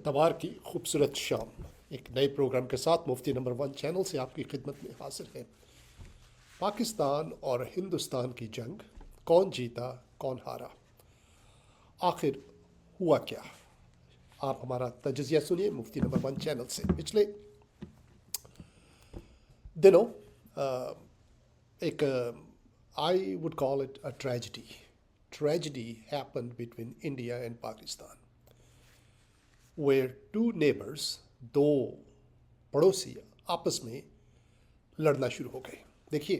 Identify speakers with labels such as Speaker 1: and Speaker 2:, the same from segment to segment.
Speaker 1: इतवार की खूबसूरत शाम एक नए प्रोग्राम के साथ मुफ्ती नंबर 1 चैनल से आपकी खिदमत में हाजिर है। पाकिस्तान और हिंदुस्तान की जंग, कौन जीता कौन हारा, आखिर हुआ क्या। आप हमारा तजज़िया सुनिए मुफ्ती नंबर 1 चैनल से। पिछले दिनों एक I would call it a tragedy happened between India and Pakistan, where two neighbors, दो पड़ोसी आपस में लड़ना शुरू हो गए। देखिए,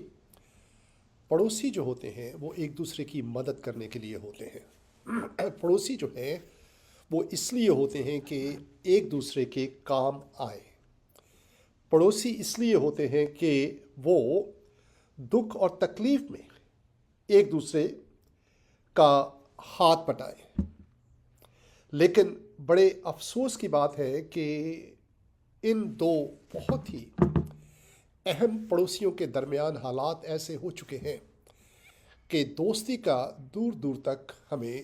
Speaker 1: पड़ोसी जो होते हैं वो एक दूसरे की मदद करने के लिए होते हैं। पड़ोसी जो हैं वो इसलिए होते हैं कि एक दूसरे के काम आए। पड़ोसी इसलिए होते हैं कि वो दुख और तकलीफ़ में एक दूसरे का हाथ बटाएं। लेकिन बड़े अफसोस की बात है कि इन दो बहुत ही अहम पड़ोसियों के दरमियान हालात ऐसे हो चुके हैं कि दोस्ती का दूर दूर तक हमें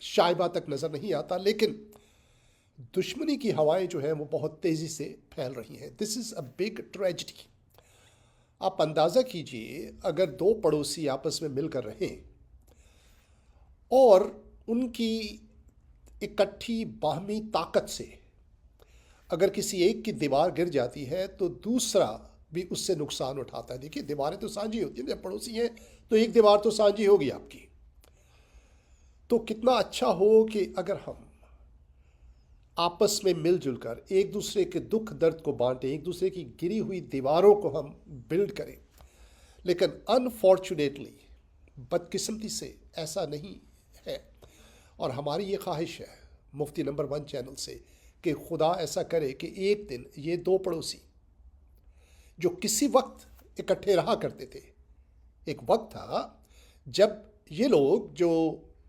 Speaker 1: शायबा तक नज़र नहीं आता, लेकिन दुश्मनी की हवाएं जो हैं वो बहुत तेज़ी से फैल रही हैं। This is a big tragedy. आप अंदाज़ा कीजिए, अगर दो पड़ोसी आपस में मिलकर रहें और उनकी इकट्ठी बाहमी ताकत से अगर किसी एक की दीवार गिर जाती है तो दूसरा भी उससे नुकसान उठाता है। देखिए, दीवारें तो साझी होती हैं, जब पड़ोसी हैं तो एक दीवार तो साझी होगी आपकी। तो कितना अच्छा हो कि अगर हम आपस में मिलजुल कर एक दूसरे के दुख दर्द को बांटें, एक दूसरे की गिरी हुई दीवारों को हम बिल्ड करें। लेकिन अनफॉर्चुनेटली, बदकिस्मती से ऐसा नहीं है। और हमारी ये ख्वाहिश है मुफ्ती नंबर 1 चैनल से कि खुदा ऐसा करे कि एक दिन ये दो पड़ोसी जो किसी वक्त इकट्ठे रहा करते थे, एक वक्त था जब ये लोग जो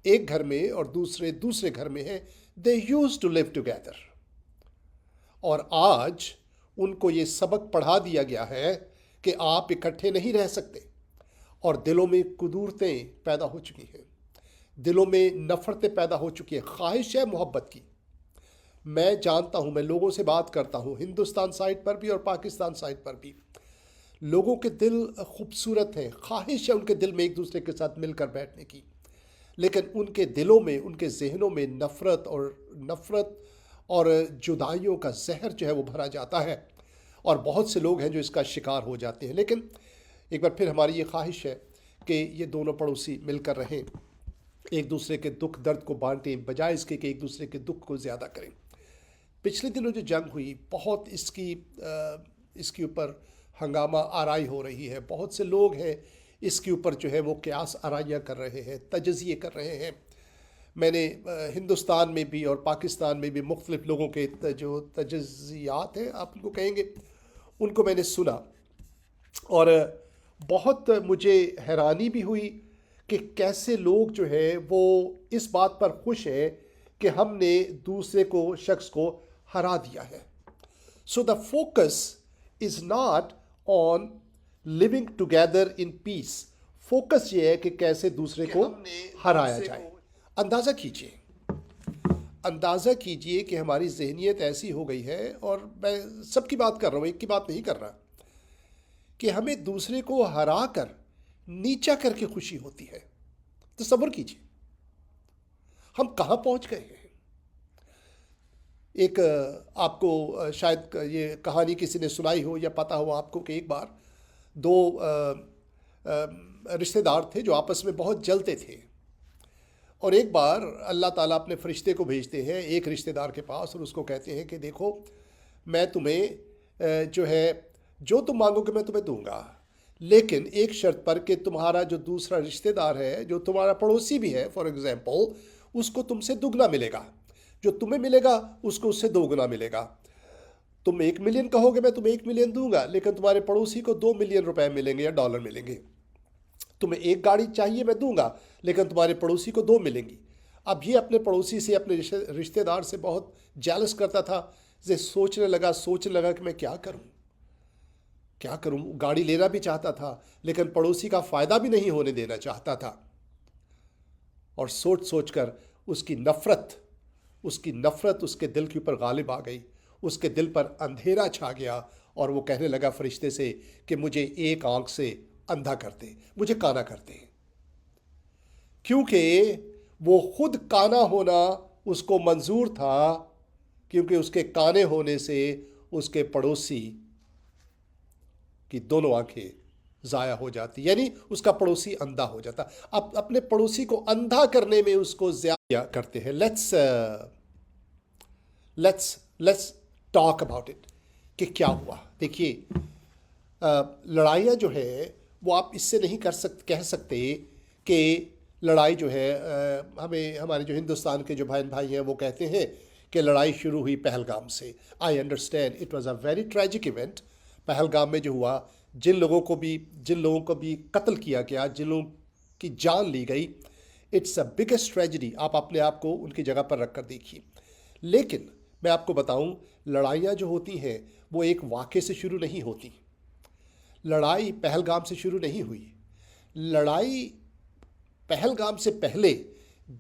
Speaker 1: एक घर में और दूसरे घर में हैं, they used to live together. और आज उनको ये सबक पढ़ा दिया गया है कि आप इकट्ठे नहीं रह सकते, और दिलों में कुदूरतें पैदा हो चुकी हैं, दिलों में नफ़रतें पैदा हो चुकी है, ख्वाहिश है मोहब्बत की। मैं जानता हूँ, मैं लोगों से बात करता हूँ हिंदुस्तान साइड पर भी और पाकिस्तान साइड पर भी। लोगों के दिल खूबसूरत हैं, ख्वाहिश है उनके दिल में एक दूसरे के साथ मिलकर बैठने की, लेकिन उनके दिलों में, उनके जहनों में नफ़रत और जुदाइयों का जहर जो है वो भरा जाता है। और बहुत से लोग हैं जो इसका शिकार हो जाते हैं। लेकिन एक बार फिर हमारी ये ख्वाहिश है कि ये दोनों पड़ोसी मिलकर रहें, एक दूसरे के दुख दर्द को बांटें, बजाय इसके कि एक दूसरे के दुख को ज़्यादा करें। पिछले दिनों जो जंग हुई, बहुत इसके ऊपर हंगामा आराई हो रही है। बहुत से लोग हैं इसके ऊपर जो है वो क़यास आराइयाँ कर रहे हैं, तजज़िये कर रहे हैं। मैंने हिंदुस्तान में भी और पाकिस्तान में भी मुख्तलिफ़ लोगों के जो तजज़ियात हैं, आप उनको कहेंगे, उनको मैंने सुना और बहुत मुझे हैरानी भी हुई कि कैसे लोग जो है वो इस बात पर खुश हैं कि हमने दूसरे शख्स को हरा दिया है। So the focus is not on living together in peace. Focus ये है कि कैसे दूसरे को हराया जाए। अंदाज़ा कीजिए कि हमारी जहनीत ऐसी हो गई है, और मैं सबकी बात कर रहा हूँ, एक की बात नहीं कर रहा, कि हमें दूसरे को हरा कर नीचा करके खुशी होती है। तसव्वुर कीजिए हम कहाँ पहुँच गए हैं। एक आपको शायद ये कहानी किसी ने सुनाई हो या पता हो आपको कि एक बार दो रिश्तेदार थे जो आपस में बहुत जलते थे, और एक बार अल्लाह ताला अपने फरिश्ते को भेजते हैं एक रिश्तेदार के पास और उसको कहते हैं कि देखो, मैं तुम्हें जो है जो तुम मांगोगे मैं तुम्हें दूंगा, लेकिन एक शर्त पर कि तुम्हारा जो दूसरा रिश्तेदार है, जो तुम्हारा पड़ोसी भी है फॉर एग्ज़ाम्पल, उसको तुमसे दुगना मिलेगा, जो तुम्हें मिलेगा उसको उससे दोगुना मिलेगा। तुम 1 मिलियन कहोगे मैं तुम्हें 1 मिलियन दूंगा, लेकिन तुम्हारे पड़ोसी को 2 मिलियन रुपए मिलेंगे या डॉलर मिलेंगे। तुम्हें एक गाड़ी चाहिए मैं दूंगा, लेकिन तुम्हारे पड़ोसी को 2 मिलेंगी। अब ये अपने पड़ोसी से, अपने रिश्तेदार से बहुत जेलस करता था। ये सोचने लगा कि मैं क्या करूं। गाड़ी लेना भी चाहता था, लेकिन पड़ोसी का फ़ायदा भी नहीं होने देना चाहता था। और सोच कर उसकी नफ़रत उसकी नफ़रत उसके दिल के ऊपर गालिब आ गई, उसके दिल पर अंधेरा छा गया और वो कहने लगा फरिश्ते से कि मुझे एक आंख से अंधा कर दे, मुझे काना कर दे। क्योंकि वो खुद काना होना उसको मंजूर था, क्योंकि उसके काने होने से उसके पड़ोसी की दोनों आंखें ज़ाया हो जाती, यानी उसका पड़ोसी अंधा हो जाता। अब अपने पड़ोसी को अंधा करने में उसको ज़्यादा करते हैं। लेट्स टॉक अबाउट इट कि क्या हुआ। देखिए, लड़ाइयाँ जो है वो आप इससे नहीं कह सकते कि लड़ाई जो है हमें हमारे जो हिंदुस्तान के जो बहन भाई हैं वो कहते हैं कि लड़ाई शुरू हुई पहलगाम से। I understand, it was a very tragic event. Pahalgam में जो हुआ, जिन लोगों को भी कत्ल किया गया, जिन लोगों की जान ली गई, इट्स अ बिगेस्ट ट्रेजिडी। आप अपने आप को उनकी जगह पर रख कर देखिए। लेकिन मैं आपको बताऊं, लड़ाइयाँ जो होती हैं वो एक वाक़े से शुरू नहीं होती। लड़ाई पहलगाम से शुरू नहीं हुई। लड़ाई पहलगाम से पहले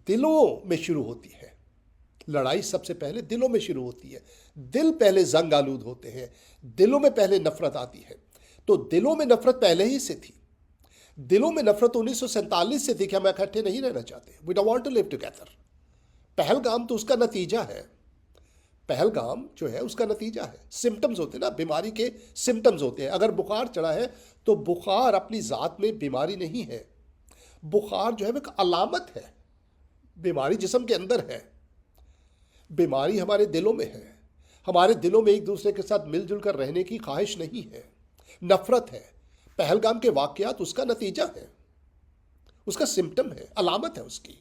Speaker 1: दिलों में शुरू होती है। लड़ाई सबसे पहले दिलों में शुरू होती है। दिल पहले जंग आलूद होते हैं, दिलों में पहले नफरत आती है। तो दिलों में नफरत पहले ही से थी। दिलों में नफरत 1947 से थी कि हम इकट्ठे नहीं रहना चाहते, we don't want to live together. Pahalgam तो उसका नतीजा है। पहलगाम जो है उसका नतीजा है। सिम्टम्स होते हैं ना, बीमारी के सिम्टम्स होते हैं। अगर बुखार चढ़ा है तो बुखार अपनी ज़ात में बीमारी नहीं है। बुखार जो है वो एक अलामत है। बीमारी जिस्म के अंदर है, बीमारी हमारे दिलों में है। हमारे दिलों में एक दूसरे के साथ मिलजुल कर रहने की ख्वाहिश नहीं है, नफरत है। पहलगाम के वाकयात उसका नतीजा है, उसका सिम्टम है, अलामत है उसकी।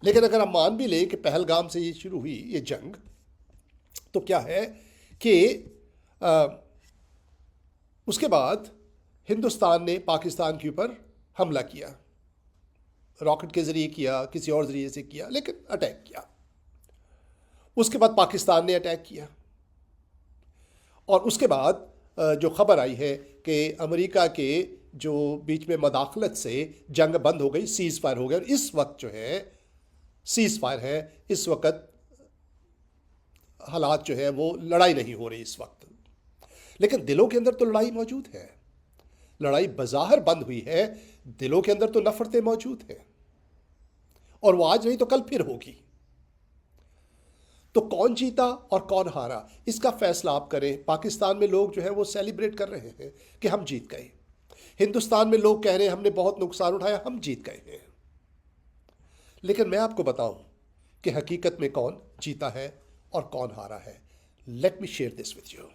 Speaker 1: लेकिन अगर हम मान भी लें कि पहलगाम से ये शुरू हुई ये जंग, तो क्या है कि उसके बाद हिंदुस्तान ने पाकिस्तान के ऊपर हमला किया। रॉकेट के ज़रिए किया, किसी और ज़रिए से किया, लेकिन अटैक किया। उसके बाद पाकिस्तान ने अटैक किया। और उसके बाद जो खबर आई है कि अमेरिका के जो बीच में मदाखलत से जंग बंद हो गई, सीज़ फायर हो गया। और इस वक्त जो है सीज़ फायर है, इस वक्त हालात जो है वो लड़ाई नहीं हो रही इस वक्त। लेकिन दिलों के अंदर तो लड़ाई मौजूद है। लड़ाई बज़ाहिर बंद हुई है, दिलों के अंदर तो नफरतें मौजूद हैं, और वो आज नहीं तो कल फिर होगी। तो कौन जीता और कौन हारा, इसका फैसला आप करें। पाकिस्तान में लोग जो है वो सेलिब्रेट कर रहे हैं कि हम जीत गए। हिंदुस्तान में लोग कह रहे हैं हमने बहुत नुकसान उठाया, हम जीत गए हैं। लेकिन मैं आपको बताऊं कि हकीकत में कौन जीता है और कौन हारा है। Let me share this with you,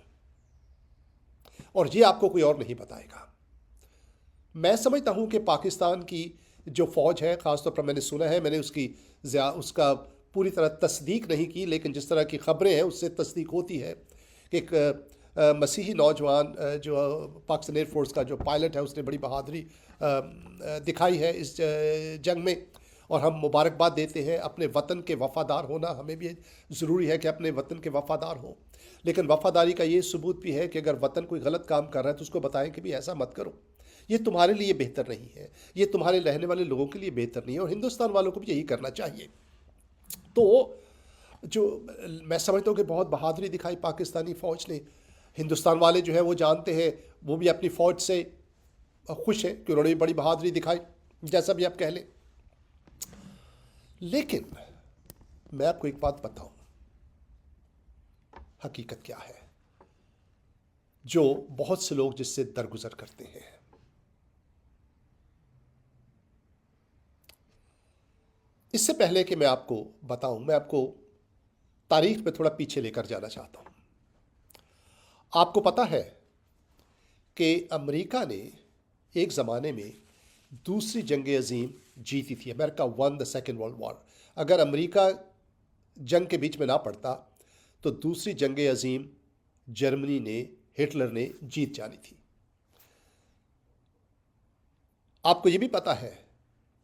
Speaker 1: और ये आपको कोई और नहीं बताएगा। मैं समझता हूं कि पाकिस्तान की जो फ़ौज है, ख़ासतौर पर मैंने सुना है, मैंने उसका पूरी तरह तस्दीक नहीं की, लेकिन जिस तरह की ख़बरें हैं उससे तस्दीक होती है कि एक मसीही नौजवान जो पाकिस्तान एयरफोर्स का जो पायलट है, उसने बड़ी बहादुरी दिखाई है इस जंग में। और हम मुबारकबाद देते हैं। अपने वतन के वफ़ादार होना हमें भी ज़रूरी है कि अपने वतन के वफ़ादार हों। लेकिन वफ़ादारी का ये सबूत भी है कि अगर वतन कोई गलत काम कर रहा है तो उसको बताएं कि भी ऐसा मत करो, ये तुम्हारे लिए बेहतर नहीं है, ये तुम्हारे रहने वाले लोगों के लिए बेहतर नहीं है। और हिंदुस्तान वालों को भी यही करना चाहिए। तो जो मैं समझता हूँ कि बहुत बहादुरी दिखाई पाकिस्तानी फ़ौज ने। हिंदुस्तान वाले जो है वो जानते हैं, वो भी अपनी फ़ौज से खुश हैं कि उन्होंने बड़ी बहादुरी दिखाई, जैसा भी आप कह लें। लेकिन मैं आपको एक बात बताऊं, हकीकत क्या है जो बहुत से लोग जिससे दरगुजर करते हैं। इससे पहले कि मैं आपको बताऊं, मैं आपको तारीख में थोड़ा पीछे लेकर जाना चाहता हूं। आपको पता है कि अमेरिका ने एक ज़माने में दूसरी जंग अजीम जीती थी। America one the second world war. अगर अमेरिका जंग के बीच में ना पड़ता तो दूसरी जंग अजीम जर्मनी ने, हिटलर ने जीत जानी थी। आपको ये भी पता है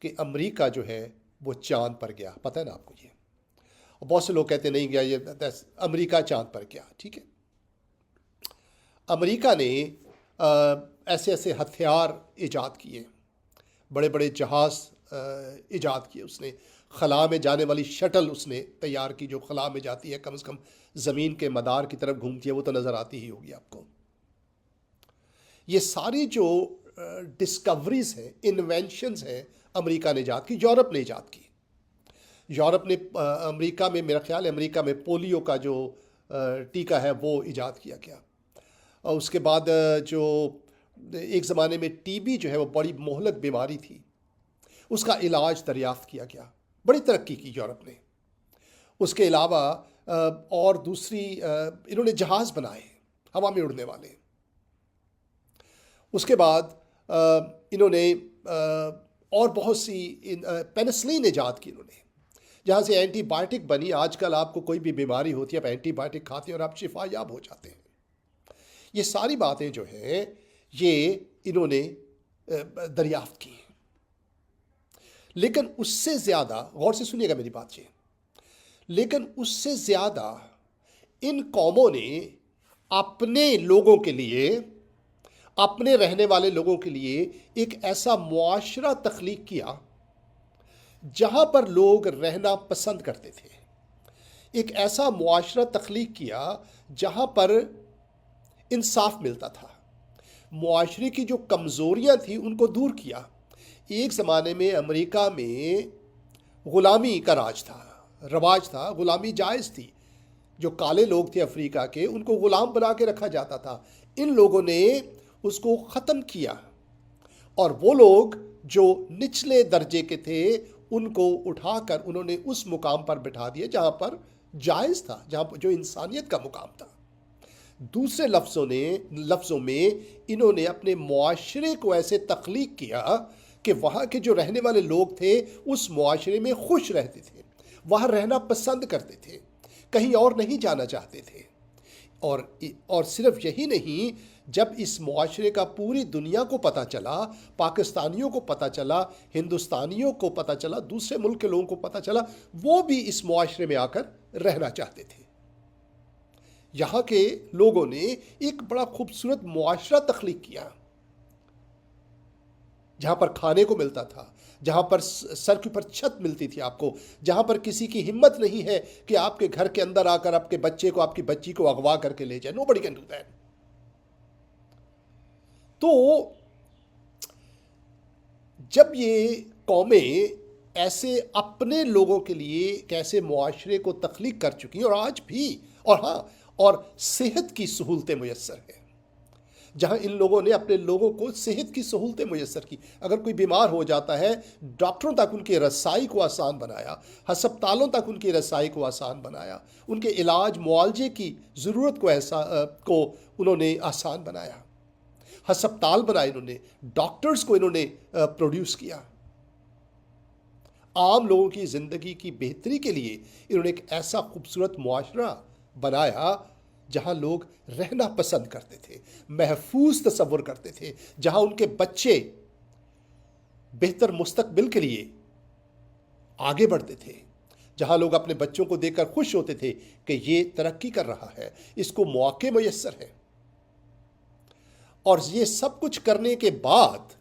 Speaker 1: कि अमेरिका जो है वो चांद पर गया, पता है ना आपको ये। और बहुत से लोग कहते नहीं गया, ये अमेरिका चांद पर गया, ठीक है। अमेरिका ने ऐसे ऐसे हथियार ईजाद किए, बड़े बड़े जहाज़ ईजाद किए उसने, खला में जाने वाली शटल उसने तैयार की जो खला में जाती है, कम से कम ज़मीन के मदार की तरफ घूमती है, वो तो नज़र आती ही होगी आपको। ये सारी जो डिस्कवरीज हैं, इन्वेंशंस हैं, अमेरिका ने ईजाद की, यूरोप ने ईजाद की। यूरोप ने अमेरिका में, मेरा ख्याल है अमेरिका में पोलियो का जो टीका है वो ईजाद किया गया। और उसके बाद जो एक ज़माने में टीबी जो है वो बड़ी मोहलक बीमारी थी, उसका इलाज दरियाफ्त किया गया, बड़ी तरक्की की यूरोप ने। उसके अलावा और दूसरी इन्होंने जहाज़ बनाए हवा में उड़ने वाले। उसके बाद इन्होंने और बहुत सी पेनिसिलिन ईजाद की इन्होंने, जहाँ से एंटीबायोटिक बनी। आजकल आपको कोई भी बीमारी होती है, आप एंटीबायोटिक खाते हैं और आप शिफायाब हो जाते हैं। ये सारी बातें जो हैं ये इन्होंने दरियाफ्त की। लेकिन उससे ज़्यादा, गौर से सुनिएगा मेरी बात ये, लेकिन उससे ज़्यादा इन कौमों ने अपने लोगों के लिए, अपने रहने वाले लोगों के लिए एक ऐसा मुआशरा तख्लीक किया जहाँ पर लोग रहना पसंद करते थे। एक ऐसा मुआशरा तख्लीक किया जहाँ पर इंसाफ मिलता था। मुआशरे की जो कमज़ोरियाँ थी उनको दूर किया। एक ज़माने में अमेरिका में ग़ुलामी का राज था, रवाज था, ग़ुलामी जायज़ थी। जो काले लोग थे अफ्रीका के, उनको ग़ुलाम बना के रखा जाता था। इन लोगों ने उसको ख़त्म किया और वो लोग जो निचले दर्जे के थे उनको उठाकर उन्होंने उस मुकाम पर बिठा दिया जहाँ पर जायज़ था, जहाँ पर जो इंसानियत का मुकाम था। दूसरे लफ्ज़ों में इन्होंने अपने मुआशरे को ऐसे तख्लीक किया कि वहाँ के जो रहने वाले लोग थे उस मुआशरे में खुश रहते थे, वहाँ रहना पसंद करते थे, कहीं और नहीं जाना चाहते थे। और सिर्फ यही नहीं, जब इस मुआशरे का पूरी दुनिया को पता चला, पाकिस्तानियों को पता चला, हिंदुस्तानियों को पता चला, दूसरे मुल्क के लोगों को पता चला, वो भी इस मुआशरे में आकर रहना चाहते थे। यहाँ के लोगों ने एक बड़ा खूबसूरत मुआशरा तख्लीक किया जहाँ पर खाने को मिलता था, जहाँ पर सर के ऊपर छत मिलती थी आपको, जहाँ पर किसी की हिम्मत नहीं है कि आपके घर के अंदर आकर आपके बच्चे को, आपकी बच्ची को अगवा करके ले जाए। Nobody can do that. तो जब ये कौमें ऐसे अपने लोगों के लिए कैसे मुआशरे को तख्लीक कर चुकी हैं, और आज भी, और हाँ, और सेहत की सहूलतें मुयस्सर हैं, जहाँ इन लोगों ने अपने लोगों को सेहत की सहूलतें मुयस्सर की। अगर कोई बीमार हो जाता है, डॉक्टरों तक उनकी रसाई को आसान बनाया, हस्पतालों तक उनकी रसाई को आसान बनाया, उनके इलाज मुआवजे की ज़रूरत को उन्होंने आसान बनाया, हस्पताल बनाए इन्होंने, डॉक्टर्स को इन्होंने प्रोड्यूस किया। आम लोगों की ज़िंदगी की बेहतरी के लिए इन्होंने एक ऐसा खूबसूरत मुआशरा बनाया जहाँ लोग रहना पसंद करते थे, महफूज तसव्वुर करते थे, जहाँ उनके बच्चे बेहतर मुस्तकबिल के लिए आगे बढ़ते थे, जहाँ लोग अपने बच्चों को देखकर खुश होते थे कि ये तरक्की कर रहा है, इसको मौके मुयस्सर हैं। और ये सब कुछ करने के बाद,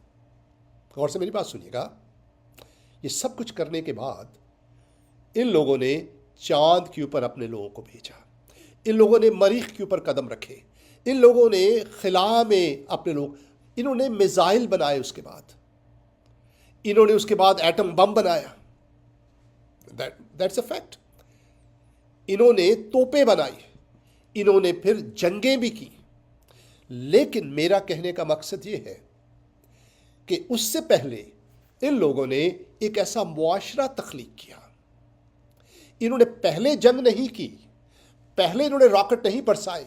Speaker 1: गौर से मेरी बात सुनिएगा, ये सब कुछ करने के बाद इन लोगों ने चांद के ऊपर अपने लोगों को भेजा, इन लोगों ने मरीख के ऊपर कदम रखे, इन लोगों ने खिला में अपने लोग, इन्होंने मिसाइल बनाए, उसके बाद इन्होंने उसके बाद एटम बम बनाया, दैट्स अ फैक्ट। इन्होंने तोपें बनाई, इन्होंने फिर जंगें भी की। लेकिन मेरा कहने का मकसद ये है कि उससे पहले इन लोगों ने एक ऐसा मुआशरा तख्लीक किया। इन्होंने पहले जंग नहीं की, पहले इन्होंने रॉकेट नहीं बरसाए,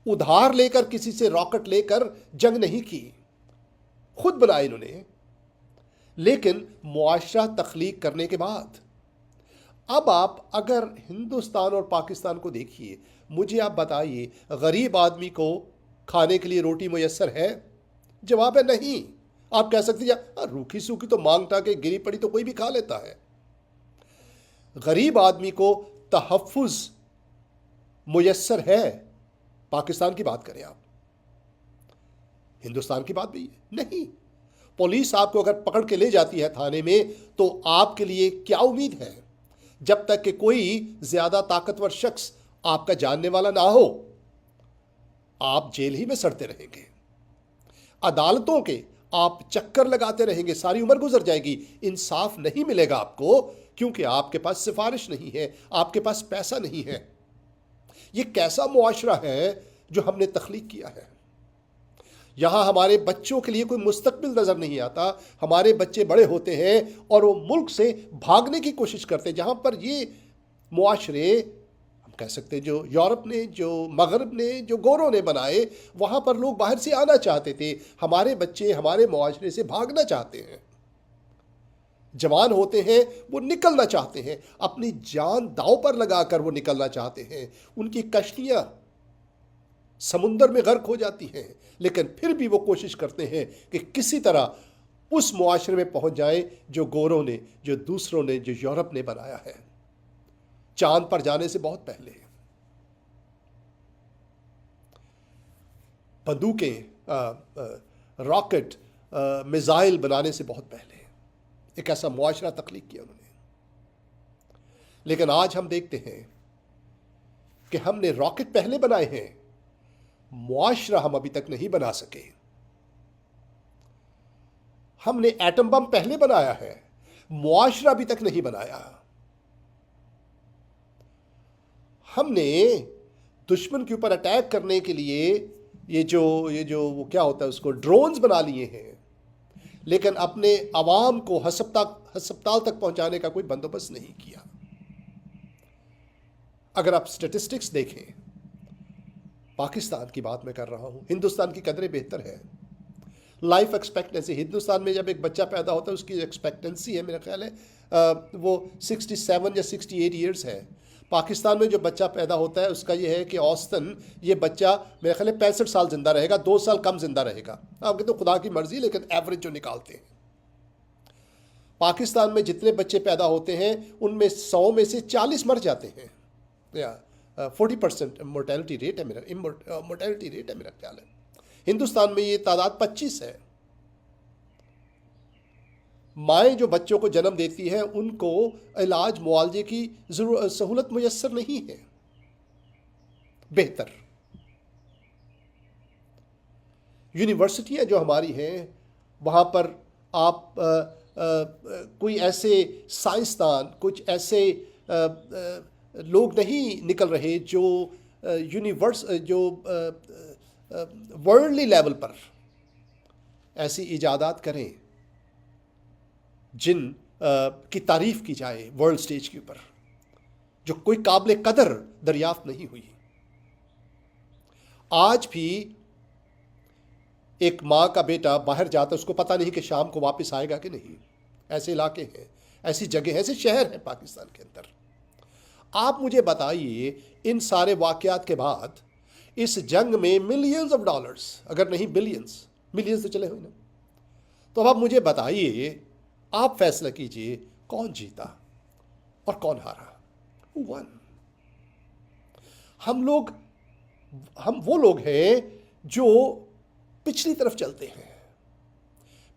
Speaker 1: उधार लेकर किसी से रॉकेट लेकर जंग नहीं की, खुद बनाए इन्होंने। लेकिन मुआशरा तख्लीक करने के बाद अब आप अगर हिंदुस्तान और पाकिस्तान को देखिए, मुझे आप बताइए, गरीब आदमी को खाने के लिए रोटी मुयस्सर है? जवाब है नहीं। आप कह सकते हैं रूखी सूखी तो मांग टाके गिरी पड़ी तो कोई भी खा लेता है। गरीब आदमी को तहफ़्फ़ुज़ मुयस्सर है? पाकिस्तान की बात करें आप, हिंदुस्तान की बात भी नहीं। पुलिस आपको अगर पकड़ के ले जाती है थाने में, तो आपके लिए क्या उम्मीद है? जब तक कि कोई ज्यादा ताकतवर शख्स आपका जानने वाला ना हो, आप जेल ही में सड़ते रहेंगे। अदालतों के आप चक्कर लगाते रहेंगे, सारी उम्र गुजर जाएगी, इंसाफ नहीं मिलेगा आपको, क्योंकि आपके पास सिफारिश नहीं है, आपके पास पैसा नहीं है। ये कैसा मुआशरा है जो हमने तख्लीक किया है? यहां हमारे बच्चों के लिए कोई मुस्तकबिल नजर नहीं आता। हमारे बच्चे बड़े होते हैं और वो मुल्क से भागने की कोशिश करते हैं, जहां पर ये मुआशरे, हम कह सकते हैं, जो यूरोप ने, जो मगरब ने, जो गोरों ने बनाए, वहां पर लोग बाहर से आना चाहते थे। हमारे बच्चे हमारे मुआशरे से भागना चाहते हैं। जवान होते हैं, वो निकलना चाहते हैं, अपनी जान दांव पर लगाकर वो निकलना चाहते हैं। उनकी कश्तियां समुंदर में गर्क हो जाती हैं, लेकिन फिर भी वो कोशिश करते हैं कि किसी तरह उस मुआशरे में पहुंच जाए जो गोरों ने, जो दूसरों ने, जो यूरोप ने बनाया है, चांद पर जाने से बहुत पहले। बंदूकें, रॉकेट, मिसाइल बनाने से बहुत पहले एक ऐसा मुआशरा तख्लीक किया उन्होंने। लेकिन आज हम देखते हैं कि हमने रॉकेट पहले बनाए हैं, मुआशरा हम अभी तक नहीं बना सके। हमने एटम बम पहले बनाया है, मुआशरा अभी तक नहीं बनाया। हमने दुश्मन के ऊपर अटैक करने के लिए ये जो वो क्या होता है, उसको ड्रोन्स बना लिए हैं, लेकिन अपने अवाम को हस्पताल तक पहुंचाने का कोई बंदोबस्त नहीं किया। अगर आप स्टेटिस्टिक्स देखें, पाकिस्तान की बात मैं कर रहा हूं, हिंदुस्तान की कदरें बेहतर है। लाइफ एक्सपेक्टेंसी हिंदुस्तान में जब एक बच्चा पैदा होता है, उसकी एक्सपेक्टेंसी है, मेरा ख्याल है वो 67 या 68 ईयर्स है। पाकिस्तान में जो बच्चा पैदा होता है उसका ये है कि औसतन ये बच्चा मेरे ख्याल है 65 साल जिंदा रहेगा, 2 साल कम जिंदा रहेगा। आपके तो खुदा की मर्जी, लेकिन एवरेज जो निकालते हैं, पाकिस्तान में जितने बच्चे पैदा होते हैं उनमें 100 में से 40 मर जाते हैं, या 40% मोर्टेलिटी रेट है, मोर्टेलिटी रेट है मेरा ख्याल है। हिंदुस्तान में ये तादाद 25 है। माएँ जो बच्चों को जन्म देती हैं उनको इलाज मुआवजे की सहूलत मुयस्सर नहीं है बेहतर। यूनिवर्सिटियाँ जो हमारी हैं, वहाँ पर आप कोई ऐसे साइंसदान, कुछ ऐसे लोग नहीं निकल रहे जो वर्ल्डली लेवल पर ऐसी इजादात करें जिन की तारीफ की जाए वर्ल्ड स्टेज के ऊपर, जो कोई काबिल कदर दरियाफ्त नहीं हुई। आज भी एक माँ का बेटा बाहर जाता है, उसको पता नहीं कि शाम को वापस आएगा कि नहीं। ऐसे इलाके हैं, ऐसी जगह, ऐसे शहर हैं पाकिस्तान के अंदर। आप मुझे बताइए, इन सारे वाकयात के बाद इस जंग में मिलियंस ऑफ डॉलर्स, अगर नहीं बिलियंस, मिलियंस तो चले हुए ना, तो अब आप मुझे बताइए, आप फैसला कीजिए, कौन जीता और कौन हारा? Who won? हम वो लोग हैं जो पिछली तरफ चलते हैं।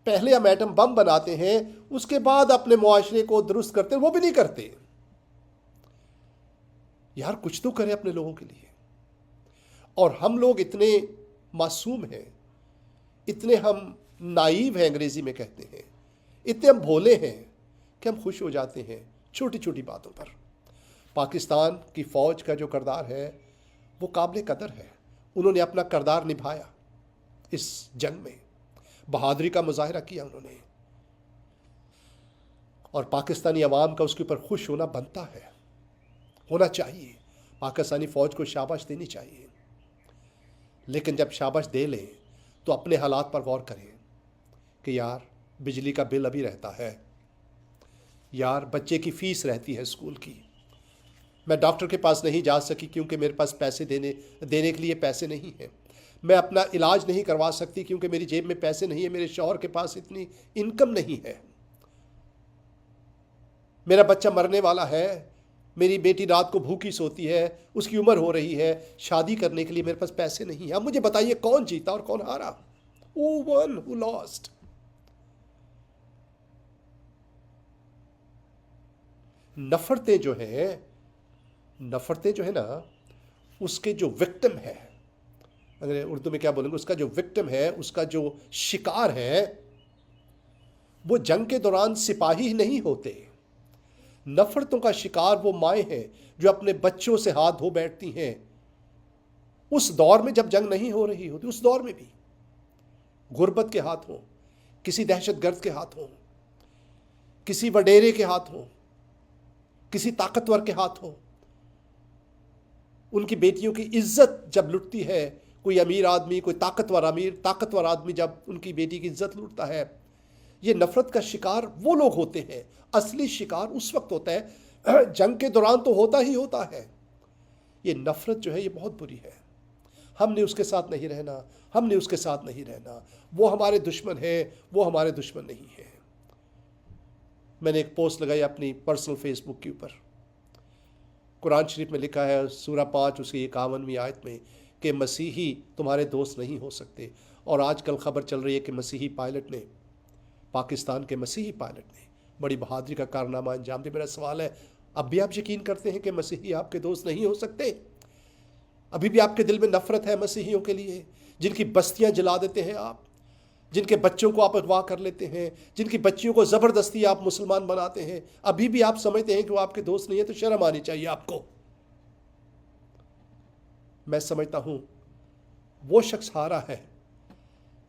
Speaker 1: पहले हम एटम बम बनाते हैं, उसके बाद अपने मुआशरे को दुरुस्त करते हैं, वो भी नहीं करते। यार कुछ तो करें अपने लोगों के लिए। और हम लोग इतने मासूम हैं, इतने हम नाइव हैं, अंग्रेजी में कहते हैं, इतने हम भोले हैं कि हम खुश हो जाते हैं छोटी छोटी बातों पर। पाकिस्तान की फ़ौज का जो किरदार है वो काबिल कदर है। उन्होंने अपना किरदार निभाया, इस जंग में बहादुरी का मुजाहरा किया उन्होंने, और पाकिस्तानी अवाम का उसके ऊपर खुश होना बनता है, होना चाहिए। पाकिस्तानी फ़ौज को शाबाश देनी चाहिए। लेकिन जब शाबाश दे लें तो अपने हालात पर गौर करें कि यार बिजली का बिल अभी रहता है, यार बच्चे की फ़ीस रहती है स्कूल की, मैं डॉक्टर के पास नहीं जा सकी क्योंकि मेरे पास पैसे देने के लिए पैसे नहीं हैं, मैं अपना इलाज नहीं करवा सकती क्योंकि मेरी जेब में पैसे नहीं है, मेरे शौहर के पास इतनी इनकम नहीं है, मेरा बच्चा मरने वाला है, मेरी बेटी रात को भूखी सोती है, उसकी उम्र हो रही है, शादी करने के लिए मेरे पास पैसे नहीं है। अब मुझे बताइए कौन जीता और कौन हारा? Who won? Who lost? नफ़रतें जो है ना, उसके जो विक्टिम है, अगर उर्दू में क्या बोलेंगे, उसका जो विक्टिम है, उसका जो शिकार है, वो जंग के दौरान सिपाही नहीं होते। नफ़रतों का शिकार वो माएँ हैं जो अपने बच्चों से हाथ धो बैठती हैं, उस दौर में जब जंग नहीं हो रही होती, उस दौर में भी गुर्बत के हाथ हों, किसी दहशतगर्द के हाथ हों, किसी वडेरे के हाथ हों, किसी ताकतवर के हाथ हों, उनकी बेटियों की इज्जत जब लुटती है, कोई अमीर आदमी, कोई ताकतवर आदमी जब उनकी बेटी की इज्जत लूटता है, ये नफरत का शिकार वो लोग होते हैं। असली शिकार उस वक्त होता है, जंग के दौरान तो होता ही होता है। ये नफरत जो है ये बहुत बुरी है। हमने उसके साथ नहीं रहना, हमने उसके साथ नहीं रहना, वो हमारे दुश्मन है, वो हमारे दुश्मन नहीं है। मैंने एक पोस्ट लगाई अपनी पर्सनल फेसबुक के ऊपर। कुरान शरीफ में लिखा है सूरा 5 उसकी 51वीं आयत में कि मसीही तुम्हारे दोस्त नहीं हो सकते। और आजकल खबर चल रही है कि मसीही पायलट ने, पाकिस्तान के मसीही पायलट ने बड़ी बहादुरी का कारनामा अंजाम दिया। मेरा सवाल है, अब भी आप यकीन करते हैं कि मसीही आपके दोस्त नहीं हो सकते? अभी भी आपके दिल में नफरत है मसीहियों के लिए, जिनकी बस्तियां जला देते हैं आप, जिनके बच्चों को आप अगवा कर लेते हैं, जिनकी बच्चियों को ज़बरदस्ती आप मुसलमान बनाते हैं, अभी भी आप समझते हैं कि वो आपके दोस्त नहीं है? तो शर्म आनी चाहिए आपको। मैं समझता हूं वो शख्स हारा है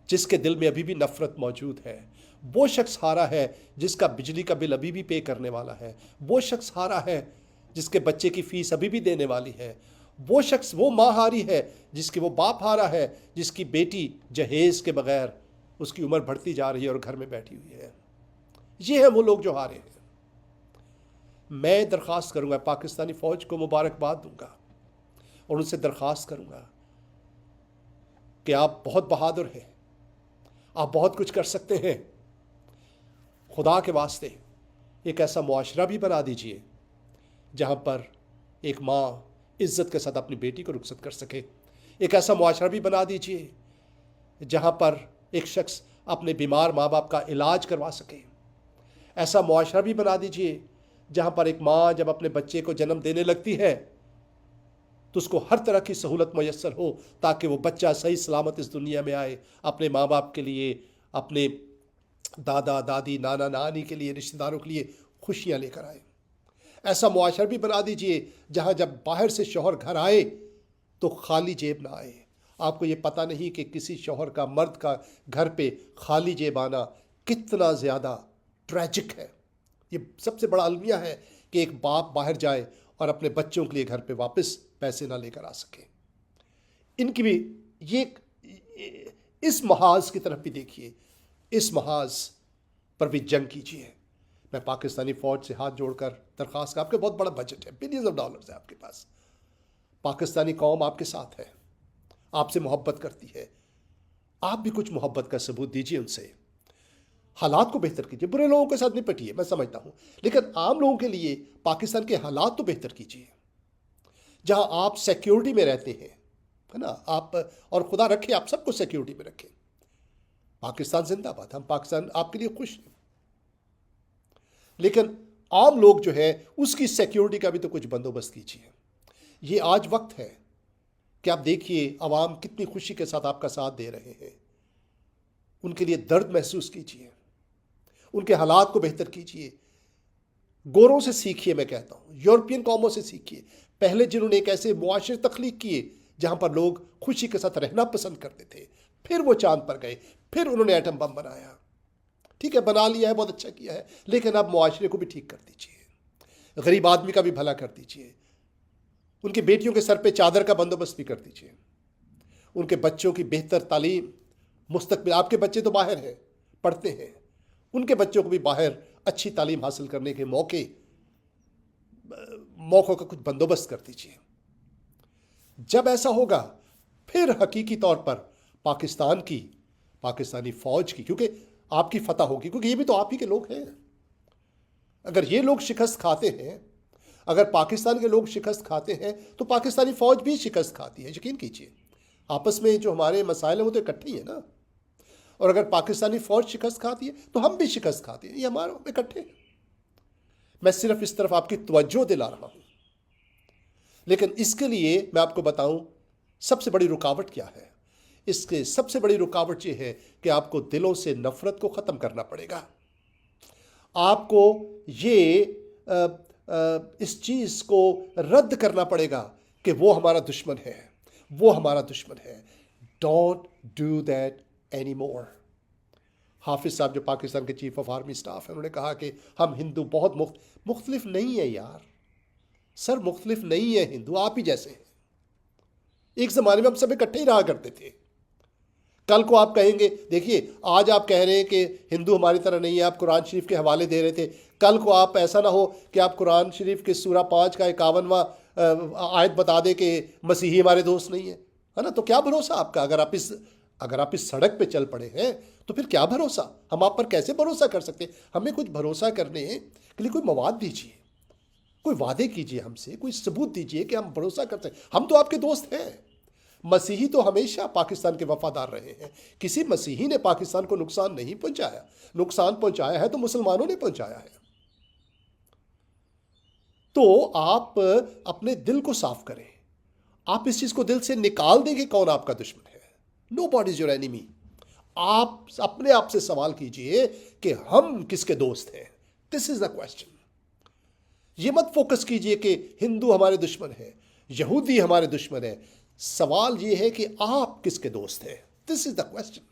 Speaker 1: जिसके दिल में अभी भी नफरत मौजूद है। वो शख्स हारा है जिसका बिजली का बिल अभी भी पे करने वाला है। वो शख्स हारा है जिसके बच्चे की फीस अभी भी देने वाली है। वो शख्स, वो माँ हारी है जिसकी, वो बाप हारा है जिसकी बेटी जहेज के बगैर उसकी उम्र बढ़ती जा रही है और घर में बैठी हुई है। ये हैं वो लोग जो हारे हैं। मैं दरख्वास्त करूंगा, पाकिस्तानी फ़ौज को मुबारकबाद दूंगा और उनसे दरख्वास्त करूंगा कि आप बहुत बहादुर हैं, आप बहुत कुछ कर सकते हैं। खुदा के वास्ते एक ऐसा मुआशरा भी बना दीजिए जहाँ पर एक माँ इज़्ज़त के साथ अपनी बेटी को रुखसत कर सके। एक ऐसा मुआशरा भी बना दीजिए जहाँ पर एक शख्स अपने बीमार माँ बाप का इलाज करवा सके। ऐसा मुआशरा भी बना दीजिए जहाँ पर एक माँ जब अपने बच्चे को जन्म देने लगती है तो उसको हर तरह की सहूलत मैसर हो ताकि वो बच्चा सही सलामत इस दुनिया में आए, अपने माँ बाप के लिए, अपने दादा दादी, नाना नानी के लिए, रिश्तेदारों के लिए खुशियाँ लेकर आए। ऐसा मुआशरा भी बना दीजिए जहाँ जब बाहर से शौहर घर आए तो खाली जेब ना आए। आपको ये पता नहीं कि किसी शौहर का, मर्द का घर पे खाली जेब आना कितना ज़्यादा ट्रैजिक है। ये सबसे बड़ा अलमिया है कि एक बाप बाहर जाए और अपने बच्चों के लिए घर पे वापस पैसे ना लेकर आ सके। इनकी भी ये, इस महाज की तरफ भी देखिए, इस महाज पर भी जंग कीजिए। मैं पाकिस्तानी फ़ौज से हाथ जोड़कर दरख्वास्त का, आपके बहुत बड़ा बजट है, बिलियंस ऑफ डॉलर्स है आपके पास, पाकिस्तानी कौम आपके साथ है, आपसे मोहब्बत करती है, आप भी कुछ मोहब्बत का सबूत दीजिए उनसे। हालात को बेहतर कीजिए। बुरे लोगों के साथ निपटिए, मैं समझता हूँ, लेकिन आम लोगों के लिए पाकिस्तान के हालात तो बेहतर कीजिए जहां आप सिक्योरिटी में रहते हैं, है ना। आप, और खुदा रखे आप सबको सिक्योरिटी में रखें। पाकिस्तान जिंदाबाद, हम पाकिस्तान आपके लिए खुश हैं, लेकिन आम लोग जो है उसकी सिक्योरिटी का भी तो कुछ बंदोबस्त कीजिए। ये आज वक्त है कि आप देखिए अवाम कितनी खुशी के साथ आपका साथ दे रहे हैं। उनके लिए दर्द महसूस कीजिए, उनके हालात को बेहतर कीजिए। गोरों से सीखिए, मैं कहता हूँ यूरोपियन कौमों से सीखिए, पहले जिन्होंने एक ऐसे मुआशरे तख्लीक किए जहाँ पर लोग खुशी के साथ रहना पसंद करते थे, फिर वो चांद पर गए, फिर उन्होंने एटम बम बनाया। ठीक है, बना लिया है, बहुत अच्छा किया है, लेकिन अब मुआशरे को भी ठीक कर दीजिए, गरीब आदमी का भी भला कर दीजिए, उनकी बेटियों के सर पे चादर का बंदोबस्त भी कर दीजिए, उनके बच्चों की बेहतर तालीम, मुस्तकबिल। आपके बच्चे तो बाहर हैं, पढ़ते हैं, उनके बच्चों को भी बाहर अच्छी तालीम हासिल करने के मौक़ों का कुछ बंदोबस्त कर दीजिए। जब ऐसा होगा फिर हकीकी तौर पर पाकिस्तानी फ़ौज की, क्योंकि आपकी फतह होगी, क्योंकि ये भी तो आप ही के लोग हैं। अगर ये लोग शिकस्त खाते हैं, अगर पाकिस्तान के लोग शिकस्त खाते हैं तो पाकिस्तानी फ़ौज भी शिकस्त खाती है। यकीन कीजिए, आपस में जो हमारे मसाइल हैं वो तो इकट्ठे ही है ना। और अगर पाकिस्तानी फ़ौज शिकस्त खाती है तो हम भी शिकस्त खाते हैं, ये हमारे इकट्ठे हैं। मैं सिर्फ इस तरफ आपकी तवज्जो दिला रहा हूं। लेकिन इसके लिए मैं आपको बताऊं सबसे बड़ी रुकावट क्या है। इसके सबसे बड़ी रुकावट यह है कि आपको दिलों से नफरत को ख़त्म करना पड़ेगा। आपको ये इस चीज़ को रद्द करना पड़ेगा कि वो हमारा दुश्मन है, वो हमारा दुश्मन है। Don't do that any more. Hafiz साहब जो पाकिस्तान के चीफ ऑफ आर्मी स्टाफ हैं, उन्होंने कहा कि हम हिंदू बहुत मुख्तलिफ नहीं है यार। सर मुख्तलिफ नहीं है हिंदू, आप ही जैसे हैं। एक ज़माने में हम सब इकट्ठे ही रहा करते थे। कल को आप कहेंगे, देखिए आज आप कह रहे हैं कि हिंदू हमारी तरह नहीं है, आप कुरान शरीफ के हवाले दे रहे थे। कल को आप ऐसा ना हो कि आप कुरान शरीफ के सूरा 5 का 51वां आयत बता दें कि मसीही हमारे दोस्त नहीं है ना। तो क्या भरोसा आपका? अगर आप इस सड़क पे चल पड़े हैं तो फिर क्या भरोसा? हम आप पर कैसे भरोसा कर सकते हैं? हमें कुछ भरोसा करने के लिए कोई मवाद दीजिए, कोई वादे कीजिए हमसे, कोई सबूत दीजिए कि हम भरोसा करते हैं। हम तो आपके दोस्त हैं। मसीही तो हमेशा पाकिस्तान के वफादार रहे हैं। किसी मसीही ने पाकिस्तान को नुकसान नहीं पहुंचाया। नुकसान पहुंचाया है तो मुसलमानों ने पहुंचाया है। तो आप अपने दिल को साफ करें। आप इस चीज को दिल से निकाल दें कि कौन आपका दुश्मन है। Nobody is your enemy. आप अपने आप से सवाल कीजिए कि हम किसके दोस्त हैं। This is the question. ये मत फोकस कीजिए कि हिंदू हमारे दुश्मन है, यहूदी हमारे दुश्मन है। सवाल यह है कि आप किसके दोस्त हैं। This is the question.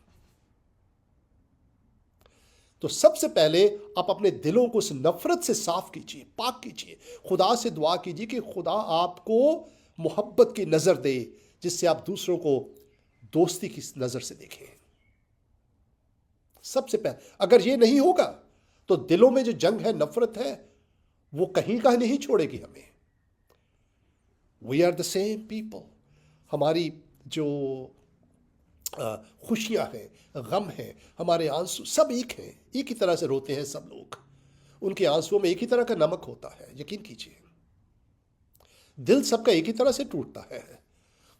Speaker 1: तो सबसे पहले आप अपने दिलों को उस नफरत से साफ कीजिए, पाक कीजिए। खुदा से दुआ कीजिए कि खुदा आपको मोहब्बत की नजर दे, जिससे आप दूसरों को दोस्ती की नजर से देखें। सबसे पहले अगर ये नहीं होगा तो दिलों में जो जंग है, नफरत है, वो कहीं का नहीं छोड़ेगी हमें। We are the same people. हमारी जो खुशियां हैं, गम है, हमारे आंसू सब एक हैं। एक ही तरह से रोते हैं सब लोग। उनके आंसुओं में एक ही तरह का नमक होता है। यकीन कीजिए, दिल सबका एक ही तरह से टूटता है।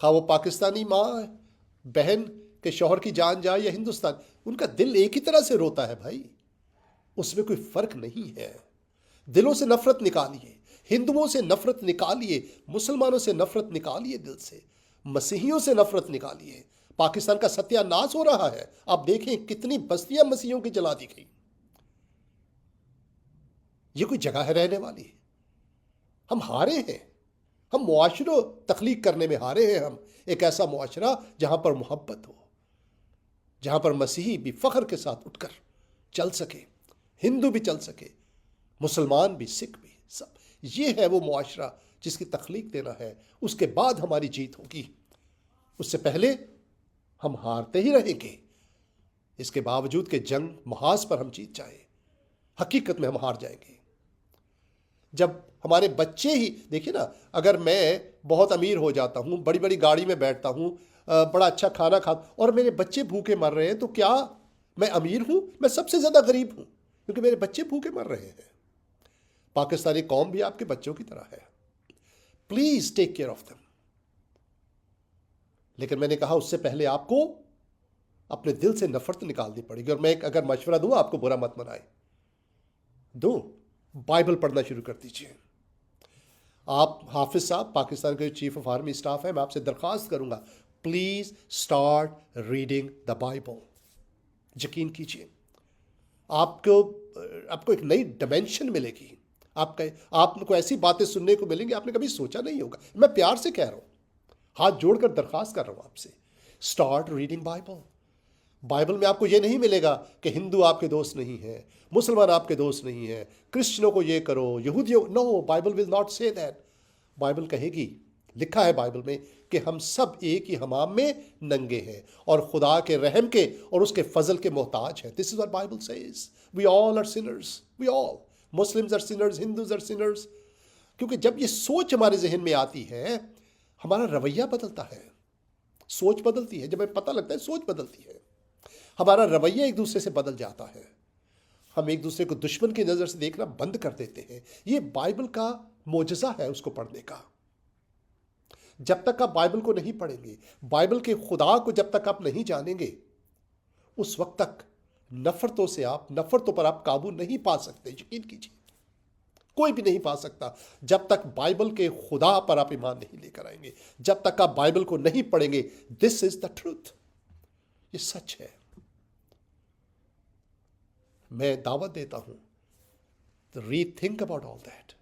Speaker 1: हाँ, वो पाकिस्तानी माँ बहन के शौहर की जान जाए या हिंदुस्तान, उनका दिल एक ही तरह से रोता है भाई। उसमें कोई फर्क नहीं है। दिलों से नफरत निकालिए, हिंदुओं से नफरत निकालिए, मुसलमानों से नफरत निकालिए, दिल से मसीहियों से नफरत निकालिए। पाकिस्तान का सत्यानाश हो रहा है। आप देखें कितनी बस्तियां मसीहियों की जला दी गई। ये कोई जगह है रहने वाली? हम हारे हैं। हम मुआशरा तख्लीक करने में हारे हैं। हम एक ऐसा मुआशरा जहां पर मोहब्बत हो, जहां पर मसीही भी फख्र के साथ उठकर चल सके, हिंदू भी चल सके, मुसलमान भी, सिख भी, सब। ये है वो मुआशरा जिसकी तख्लीक देना है। उसके बाद हमारी जीत होगी। उससे पहले हम हारते ही रहेंगे। इसके बावजूद कि जंग महाज पर हम जीत जाए, हकीकत में हम हार जाएंगे। जब हमारे बच्चे ही, देखिए ना, अगर मैं बहुत अमीर हो जाता हूँ, बड़ी बड़ी गाड़ी में बैठता हूँ, बड़ा अच्छा खाना खाता और मेरे बच्चे भूखे मर रहे हैं, तो क्या मैं अमीर हूँ? मैं सबसे ज़्यादा गरीब हूँ, क्योंकि मेरे बच्चे भूखे मर रहे हैं। पाकिस्तानी कौम भी आपके बच्चों की तरह है। Please take care of them. लेकिन मैंने कहा उससे पहले आपको अपने दिल से नफरत निकालनी पड़ेगी। और मैं अगर मशवरा दूँ, आपको बुरा मत मनाए, दो बाइबल पढ़ना शुरू कर दीजिए। आप हाफिज साहब, पाकिस्तान के चीफ ऑफ आर्मी स्टाफ है, मैं आपसे दरख्वास्त करूंगा, please start reading the Bible. यकीन कीजिए, आपको एक नई डिमेंशन मिलेगी। आपको ऐसी बातें सुनने को मिलेंगी आपने कभी सोचा नहीं होगा। मैं प्यार से कह रहा हूं, हाथ जोड़कर दरख्वास्त कर रहा हूं आपसे, स्टार्ट रीडिंग बाइबल। बाइबल में आपको ये नहीं मिलेगा कि हिंदू आपके दोस्त नहीं है, मुसलमान आपके दोस्त नहीं है, क्रिश्चियनों को ये करो, यहूदियों, no, Bible will not say that. Bible कहेगी, लिखा है बाइबल में कि हम सब एक ही हमाम में नंगे हैं और खुदा के रहम के और उसके फजल के मोहताज हैं। This is what Bible says. We all are sinners, we all, Muslims are sinners, Hindus are sinners. क्योंकि जब ये सोच हमारे जहन में आती है, हमारा रवैया बदलता है, सोच बदलती है। जब हमें पता लगता है सोच बदलती है, हमारा रवैया एक दूसरे से बदल जाता है। हम एक दूसरे को दुश्मन की नज़र से देखना बंद कर देते हैं। ये बाइबल का मोजज़ा है उसको पढ़ने का। जब तक आप बाइबल को नहीं पढ़ेंगे, बाइबल के खुदा को जब तक आप नहीं जानेंगे, उस वक्त तक नफरतों पर आप काबू नहीं पा सकते। यकीन कीजिए, कोई भी नहीं पा सकता जब तक बाइबल के खुदा पर आप ईमान नहीं लेकर आएंगे, जब तक आप बाइबल को नहीं पढ़ेंगे। दिस इज द ट्रूथ, ये सच है। मैं दावत देता हूं, रीथिंक अबाउट ऑल दैट।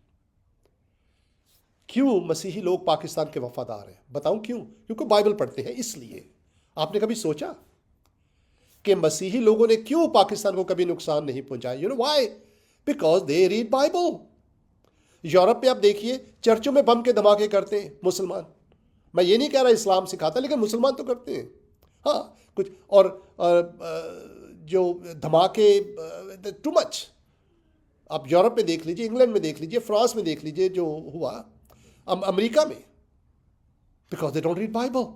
Speaker 1: क्यों मसीही लोग पाकिस्तान के वफादार हैं? बताऊं क्यों? क्योंकि बाइबल पढ़ते हैं, इसलिए। आपने कभी सोचा कि मसीही लोगों ने क्यों पाकिस्तान को कभी नुकसान नहीं पहुंचाया? You know why? Because they read Bible. Europe में आप देखिए, चर्चों में बम के धमाके करते हैं मुसलमान। मैं ये नहीं कह रहा इस्लाम सिखाता, लेकिन मुसलमान तो करते हैं। हाँ, कुछ और जो धमाके टू मच। आप यूरोप में देख लीजिए, इंग्लैंड में देख लीजिए, फ्रांस में देख लीजिए जो हुआ, अमेरिका में, because they don't read Bible.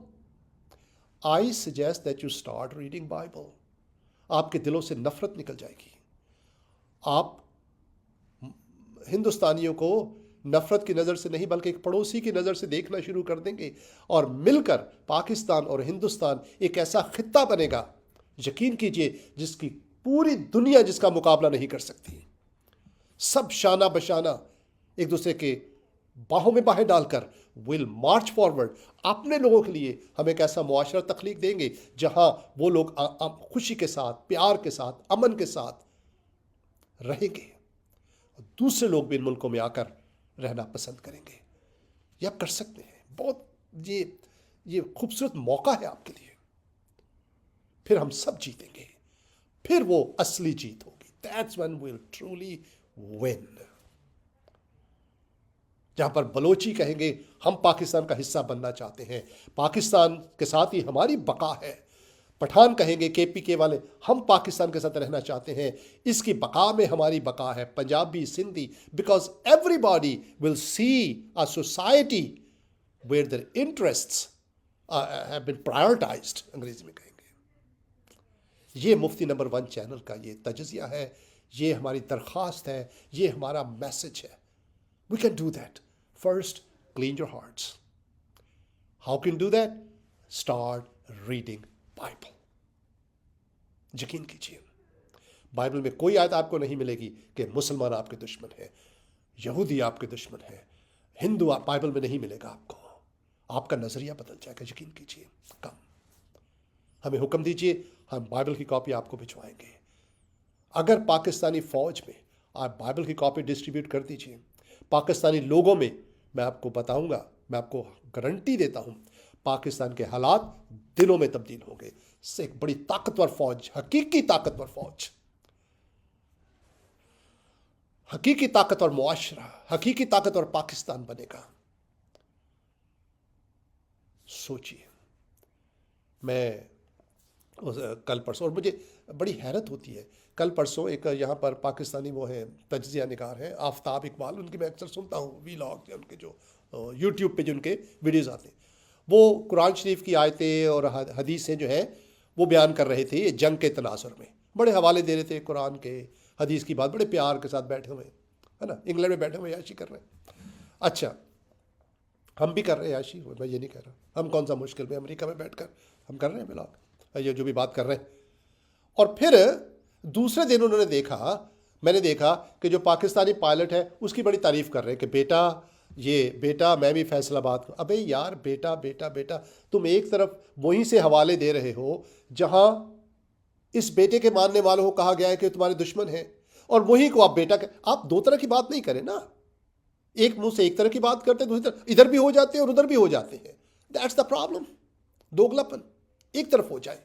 Speaker 1: I suggest that you start reading Bible. आपके दिलों से नफरत निकल जाएगी। आप हिंदुस्तानियों को नफरत की नज़र से नहीं, बल्कि एक पड़ोसी की नज़र से देखना शुरू कर देंगे, और मिलकर पाकिस्तान और हिंदुस्तान एक ऐसा खित्ता बनेगा, यकीन कीजिए, जिसकी पूरी दुनिया जिसका मुकाबला नहीं कर सकती। सब शाना बशाना एक दूसरे के बाहों में बाहें डालकर विल मार्च फॉरवर्ड। अपने लोगों के लिए हम एक ऐसा मुआशरा तख्लीक देंगे जहां वो लोग खुशी के साथ, प्यार के साथ, अमन के साथ रहेंगे। दूसरे लोग भी इन मुल्कों में आकर रहना पसंद करेंगे। ये आप कर सकते हैं। बहुत ये खूबसूरत मौका है आपके लिए। फिर हम सब जीतेंगे, फिर वो असली जीत होगी। That's when we will truly win. जहां पर बलोची कहेंगे हम पाकिस्तान का हिस्सा बनना चाहते हैं, पाकिस्तान के साथ ही हमारी बका है। पठान कहेंगे, केपीके वाले, हम पाकिस्तान के साथ रहना चाहते हैं, इसकी बका में हमारी बका है। Punjabi, Sindhi, because everybody will see a society where their interests have been prioritized, अंग्रेजी में कहेंगे। ये मुफ्ती नंबर 1 चैनल का ये तजज़िया है, ये हमारी दरख्वास्त है, ये हमारा मैसेज है। We can do that. First, clean your hearts. How can do that? Start reading Bible. यकीन कीजिए, बाइबल में कोई आयत आपको नहीं मिलेगी कि मुसलमान आपके दुश्मन है, यहूदी आपके दुश्मन है, हिंदू बाइबल में नहीं मिलेगा आपको। आपका नजरिया बदल जाएगा, यकीन कीजिए। कम हमें हुक्म दीजिए, हम बाइबल की कॉपी आपको भिजवाएंगे। अगर पाकिस्तानी फौज में आप बाइबल की कॉपी डिस्ट्रीब्यूट कर दीजिए, पाकिस्तानी लोगों में, मैं आपको बताऊंगा, मैं आपको गारंटी देता हूं, पाकिस्तान के हालात दिनों में तब्दील होंगे। से एक बड़ी ताकतवर फौज, हकीकी ताकतवर फौज, हकीकी ताकतवर मुआशरा, हकीकी ताकतवर पाकिस्तान बनेगा। सोचिए, मैं कल परसों, और मुझे बड़ी हैरत होती है, कल परसों एक यहाँ पर पाकिस्तानी वो है तज्जिया निगार हैं, आफ्ताब इकबाल, उनकी मैं अक्सर सुनता हूँ वीलॉग, उनके जो यूट्यूब पे जो उनके वीडियोज़ आते हैं, वो कुरान शरीफ की आयतें और हदीसें जो है वो बयान कर रहे थे। ये जंग के तनासुर में बड़े हवाले दे रहे थे कुरान के, हदीस की बात, बड़े प्यार के साथ बैठे हुए, है ना, इंग्लैंड में बैठे हुए याशी कर रहे हैं। अच्छा, हम भी कर रहे हैं याशी, मैं ये नहीं कह रहा, हम कौन सा मुश्किल में, अमेरिका में बैठकर हम कर रहे हैं ब्लॉग, ये जो भी बात कर रहे हैं। और फिर दूसरे दिन उन्होंने देखा, मैंने देखा कि जो पाकिस्तानी पायलट है उसकी बड़ी तारीफ़ कर रहे हैं कि बेटा, ये बेटा, मैं भी फैसलाबाद। अबे यार, बेटा बेटा बेटा, तुम एक तरफ वहीं से हवाले दे रहे हो जहां इस बेटे के मानने वालों को कहा गया है कि तुम्हारे दुश्मन हैं, और वहीं को आप बेटा आप दो तरह की बात नहीं करें ना। एक मुंह से एक तरह की बात करते हैं, दूसरी तरफ इधर भी हो जाते हैं और उधर भी हो जाते हैं। That's the problem. दोगलापन एक तरफ हो जाए।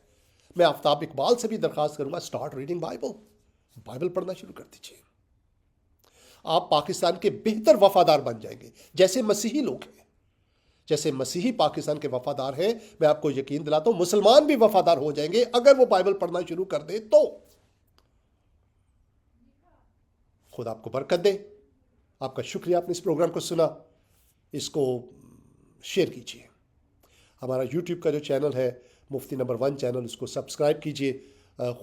Speaker 1: मैं आफ्ताब इकबाल से भी दरखास्त करूंगा, स्टार्ट रीडिंग बाइबल। बाइबल पढ़ना शुरू कर दीजिए। आप पाकिस्तान के बेहतर वफादार बन जाएंगे, जैसे मसीही लोग हैं, जैसे मसीही पाकिस्तान के वफादार हैं। मैं आपको यकीन दिलाता हूं, मुसलमान भी वफादार हो जाएंगे अगर वो बाइबल पढ़ना शुरू कर दे तो। खुदा आपको बरकत दे। आपका शुक्रिया, आपने इस प्रोग्राम को सुना, इसको शेयर कीजिए। हमारा यूट्यूब का जो चैनल है मुफ्ती नंबर 1 चैनल, उसको सब्सक्राइब कीजिए।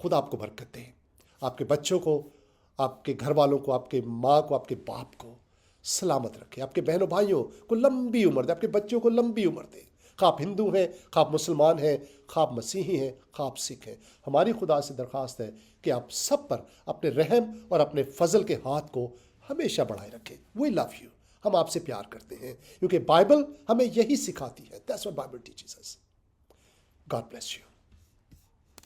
Speaker 1: खुदा आपको बरकत दे, आपके बच्चों को, आपके घर वालों को, आपके माँ को, आपके बाप को सलामत रखे, आपके बहनों भाइयों को लंबी उम्र दे, आपके बच्चों को लंबी उम्र दे। खा आप हिंदू हैं, खा आप मुसलमान हैं, खा आप मसीही हैं, खा आप सिख हैं। हमारी खुदा से दरख्वास्त है कि आप सब पर अपने रहम और अपने फजल के हाथ को हमेशा बढ़ाए रखे। वी लव यू, हम आपसे प्यार करते हैं, क्योंकि बाइबल हमें यही सिखाती है। That's what Bible teaches us. God bless you.